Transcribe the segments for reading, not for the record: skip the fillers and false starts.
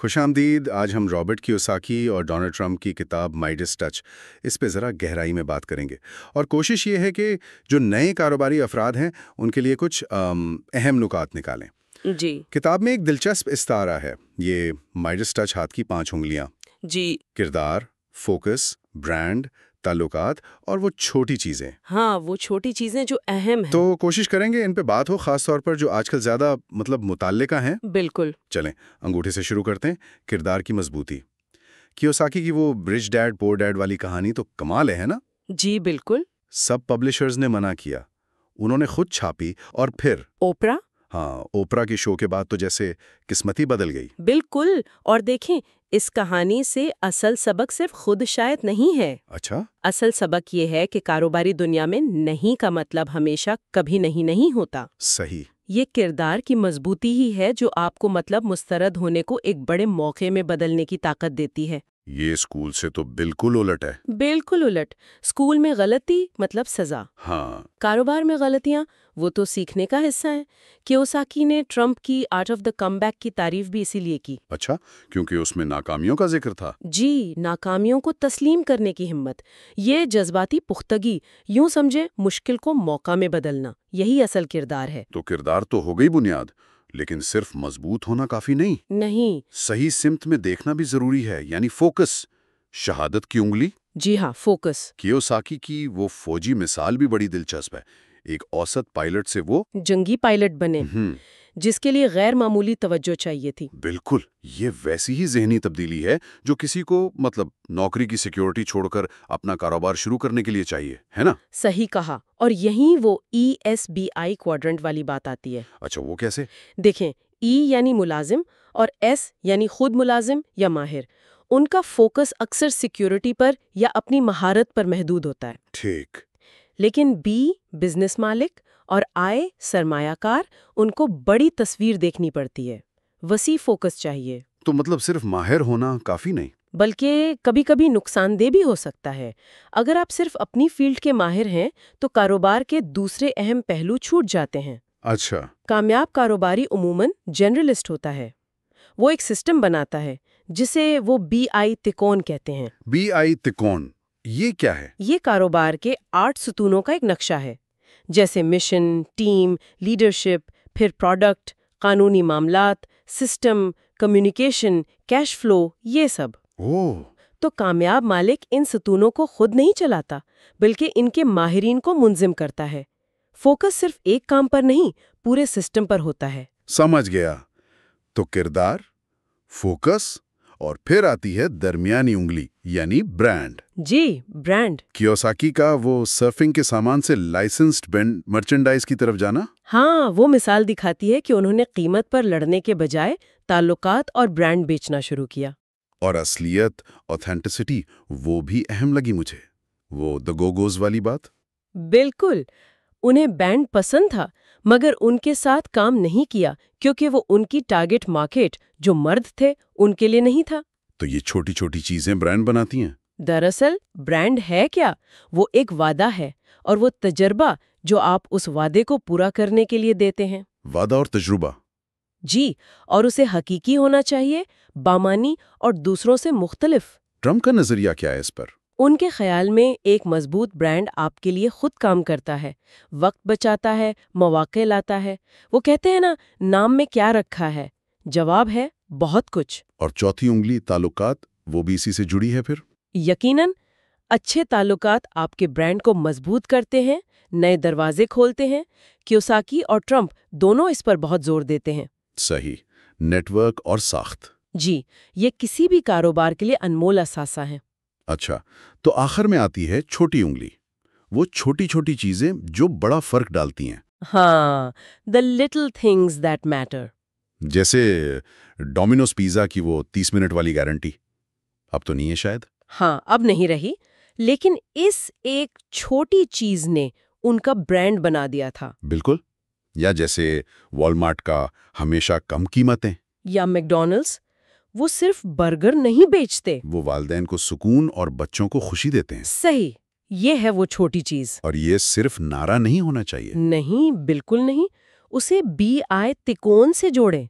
خوش آمدید. آج ہم رابرٹ کیوساکی اور ڈونلڈ ٹرمپ کی کتاب مائڈس ٹچ اس پہ ذرا گہرائی میں بات کریں گے، اور کوشش یہ ہے کہ جو نئے کاروباری افراد ہیں ان کے لیے کچھ اہم نکات نکالیں. جی کتاب میں ایک دلچسپ استعارہ ہے، یہ مائڈس ٹچ، ہاتھ کی 5 انگلیاں. جی کردار، فوکس، برانڈ، تعلقات اور وہ چھوٹی چیزیں. ہاں، وہ چھوٹی چیزیں جو اہم ہیں. تو کوشش کریں گے ان پہ بات ہو، خاص طور پر جو آج کل زیادہ متعلقہ ہیں. بالکل. چلیں انگوٹھے سے شروع کرتے ہیں. کردار کی مضبوطی. کیوساکی کی وہ رچ ڈیڈ پور ڈیڈ والی کہانی تو کمال ہے نا؟ جی بالکل. سب پبلشرز نے منع کیا، انہوں نے خود چھاپی، اور پھر اوپرا. ہاں، اوپرا کے شو کے بعد تو جیسے قسمت ہی بدل گئی. بالکل. اور دیکھیں، اس کہانی سے اصل سبق صرف خود شاید نہیں ہے. اچھا. اصل سبق یہ ہے کہ کاروباری دنیا میں نہیں کا مطلب ہمیشہ کبھی نہیں ہوتا. صحیح. یہ کردار کی مضبوطی ہی ہے جو آپ کو مسترد ہونے کو ایک بڑے موقع میں بدلنے کی طاقت دیتی ہے. یہ اسکول سے تو بالکل الٹ ہے. بالکل الٹ. اسکول میں غلطی مطلب سزا. ہاں. کاروبار میں غلطیاں وہ تو سیکھنے کا حصہ ہیں. کیوساکی نے ٹرمپ کی art of the come back کی تعریف بھی اسی لیے کی. اچھا، کیونکہ اس میں ناکامیوں کا ذکر تھا. جی، ناکامیوں کو تسلیم کرنے کی ہمت، یہ جذباتی پختگی، یوں سمجھے مشکل کو موقع میں بدلنا، یہی اصل کردار ہے. تو کردار تو ہو گئی بنیاد، لیکن صرف مضبوط ہونا کافی نہیں. نہیں. صحیح سمت میں دیکھنا بھی ضروری ہے، یعنی فوکس. شہادت کی انگلی. جی ہاں، فوکس. کیوساکی کی وہ فوجی مثال بھی بڑی دلچسپ ہے. ایک اوسط پائلٹ سے وہ جنگی پائلٹ بنے، جس کے لیے غیر معمولی توجہ چاہیے تھی. بالکل. یہ ویسی ہی ذہنی تبدیلی ہے جو کسی کو نوکری کی سیکیورٹی چھوڑ کر اپنا کاروبار شروع کرنے کے لیے چاہیے، ہے نا؟ صحیح کہا. اور یہیں وہ ESBI کوادرنٹ والی بات آتی ہے. اچھا، وہ کیسے؟ دیکھیں، E یعنی ملازم اور S یعنی خود ملازم یا ماہر. ان کا فوکس اکثر سیکیورٹی پر یا اپنی مہارت پر محدود ہوتا ہے. ٹھیک. لیکن B بزنس مالک اور I سرمایہ کار، ان کو بڑی تصویر دیکھنی پڑتی ہے، وسیع فوکس چاہیے. تو صرف ماہر ہونا کافی نہیں، بلکہ کبھی کبھی نقصان دہ بھی ہو سکتا ہے. اگر آپ صرف اپنی فیلڈ کے ماہر ہیں تو کاروبار کے دوسرے اہم پہلو چھوٹ جاتے ہیں. اچھا. کامیاب کاروباری عموماً جنرلسٹ ہوتا ہے. وہ ایک سسٹم بناتا ہے جسے وہ BI تکون کہتے ہیں. BI تکون، یہ کیا ہے؟ یہ کاروبار کے 8 ستونوں کا ایک نقشہ ہے، جیسے مشن، ٹیم، لیڈرشپ، پھر پروڈکٹ، قانونی معاملات، سسٹم، کمیونیکیشن، کیش فلو، یہ سب. تو کامیاب مالک ان ستونوں کو خود نہیں چلاتا، بلکہ ان کے ماہرین کو منظم کرتا ہے. فوکس صرف ایک کام پر نہیں، پورے سسٹم پر ہوتا ہے. سمجھ گیا. تو کردار، فوکس، اور پھر آتی ہے درمیانی انگلی، یعنی برانڈ. جی، برانڈ. کیوساکی کا وہ سرفنگ کے سامان سے لائسنسڈ مرچنڈائز کی طرف جانا. ہاں، وہ مثال دکھاتی ہے کہ انہوں نے قیمت پر لڑنے کے بجائے تعلقات اور برانڈ بیچنا شروع کیا. اور اصلیت، اوتھینٹسٹی، وہ بھی اہم لگی مجھے. وہ دی گوگوز والی بات. بالکل. انہیں بینڈ پسند تھا، مگر ان کے ساتھ کام نہیں کیا کیونکہ وہ ان کی ٹارگٹ مارکیٹ جو مرد تھے ان کے لیے نہیں تھا. تو یہ چھوٹی چھوٹی چیزیں برانڈ بناتی ہیں. دراصل برانڈ ہے کیا؟ وہ ایک وعدہ ہے، اور وہ تجربہ جو آپ اس وعدے کو پورا کرنے کے لیے دیتے ہیں. وعدہ اور تجربہ. جی، اور اسے حقیقی ہونا چاہیے، بامانی اور دوسروں سے مختلف. ٹرمپ کا نظریہ کیا ہے اس پر؟ ان کے خیال میں ایک مضبوط برانڈ آپ کے لیے خود کام کرتا ہے، وقت بچاتا ہے، مواقع لاتا ہے. وہ کہتے ہیں نا، نام میں کیا رکھا ہے؟ جواب ہے بہت کچھ. اور چوتھی انگلی، تعلقات، وہ بھی اسی سے جڑی ہے پھر؟ یقیناً. اچھے تعلقات آپ کے برانڈ کو مضبوط کرتے ہیں، نئے دروازے کھولتے ہیں. کیوساکی اور ٹرمپ دونوں اس پر بہت زور دیتے ہیں. صحیح. نیٹ ورک اور ساخت. جی، یہ کسی بھی کاروبار کے لیے انمول اثاثہ ہیں. اچھا، تو آخر میں آتی ہے چھوٹی انگلی، وہ چھوٹی چھوٹی چیزیں جو بڑا فرق ڈالتی ہیں. ہاں، the little things that matter. جیسے ڈومینوز پیزا کی وہ 30 منٹ والی گارنٹی اب تو نہیں ہے شاید. ہاں، اب نہیں رہی، لیکن اس ایک چھوٹی چیز نے ان کا برانڈ بنا دیا تھا. بالکل. یا جیسے والمارٹ کا ہمیشہ کم قیمتیں. یا میکڈونلڈس، وہ صرف برگر نہیں بیچتے، وہ والدین کو سکون اور بچوں کو خوشی دیتے ہیں. صحیح. یہ ہے وہ چھوٹی چیز. اور یہ صرف نعرہ نہیں ہونا چاہیے. نہیں، بالکل نہیں. اسے BI تکون سے جوڑیں.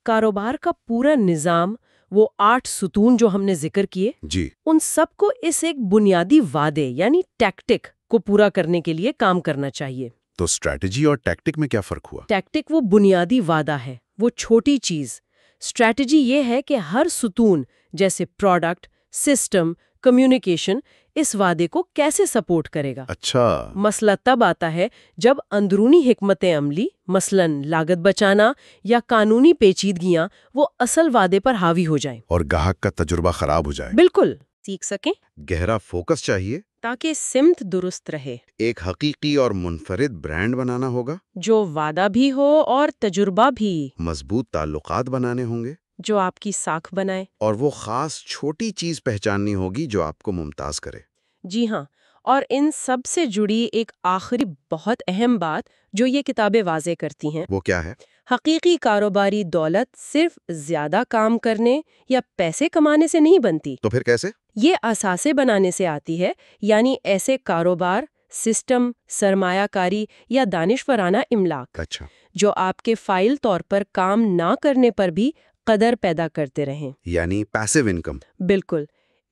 کاروبار کا پورا نظام، وہ 8 ستون جو ہم نے ذکر کیے، جی، ان سب کو اس ایک بنیادی وعدے یعنی ٹیکٹک کو پورا کرنے کے لیے کام کرنا چاہیے۔ تو اسٹریٹجی اور ٹیکٹک میں کیا فرق ہوا؟ ٹیکٹک وہ بنیادی وعدہ ہے، وہ چھوٹی چیز۔ اسٹریٹجی یہ ہے کہ ہر ستون جیسے پروڈکٹ، سسٹم، کمیونیکیشن اس وعدے کو کیسے سپورٹ کرے گا۔ اچھا، مسئلہ تب آتا ہے جب اندرونی حکمت عملی مثلاً لاگت بچانا یا قانونی پیچیدگیاں وہ اصل وعدے پر حاوی ہو جائیں اور گاہک کا تجربہ خراب ہو جائے۔ بالکل سیکھ سکیں گہرا فوکس چاہیے، تاکہ سمت درست رہے، ایک حقیقی اور منفرد برانڈ بنانا ہوگا، جو وعدہ بھی ہو اور تجربہ بھی، مضبوط تعلقات بنانے ہوں گے، جو آپ کی ساکھ بنائے۔ اور وہ خاص چھوٹی چیز پہچاننی ہوگی جو آپ کو ممتاز کرے۔ جی ہاں، اور ان سب سے جڑی ایک آخری بہت اہم بات جو یہ کتابیں واضح کرتی ہیں، وہ کیا ہے؟ حقیقی کاروباری دولت صرف زیادہ کام کرنے یا پیسے کمانے سے نہیں بنتی، تو پھر کیسے؟ یہ اثاثے بنانے سے آتی ہے، یعنی ایسے کاروبار، سسٹم، سرمایہ کاری یا دانشورانہ املاک اچھا، جو آپ کے فائل طور پر کام نہ کرنے پر بھی قدر پیدا کرتے رہیں۔ یعنی پیسیو انکم۔ بالکل،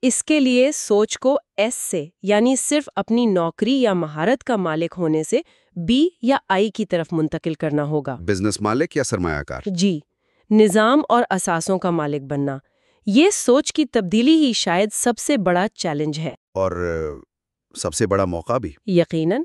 اس کے لیے سوچ کو ایس سے یعنی صرف اپنی نوکری یا مہارت کا مالک ہونے سے بی یا آئی کی طرف منتقل کرنا ہوگا۔ بزنس مالک یا سرمایہ کار؟ جی، نظام اور اثاثوں کا مالک بننا، یہ سوچ کی تبدیلی ہی شاید سب سے بڑا چیلنج ہے۔ اور سب سے بڑا موقع بھی۔ یقیناً،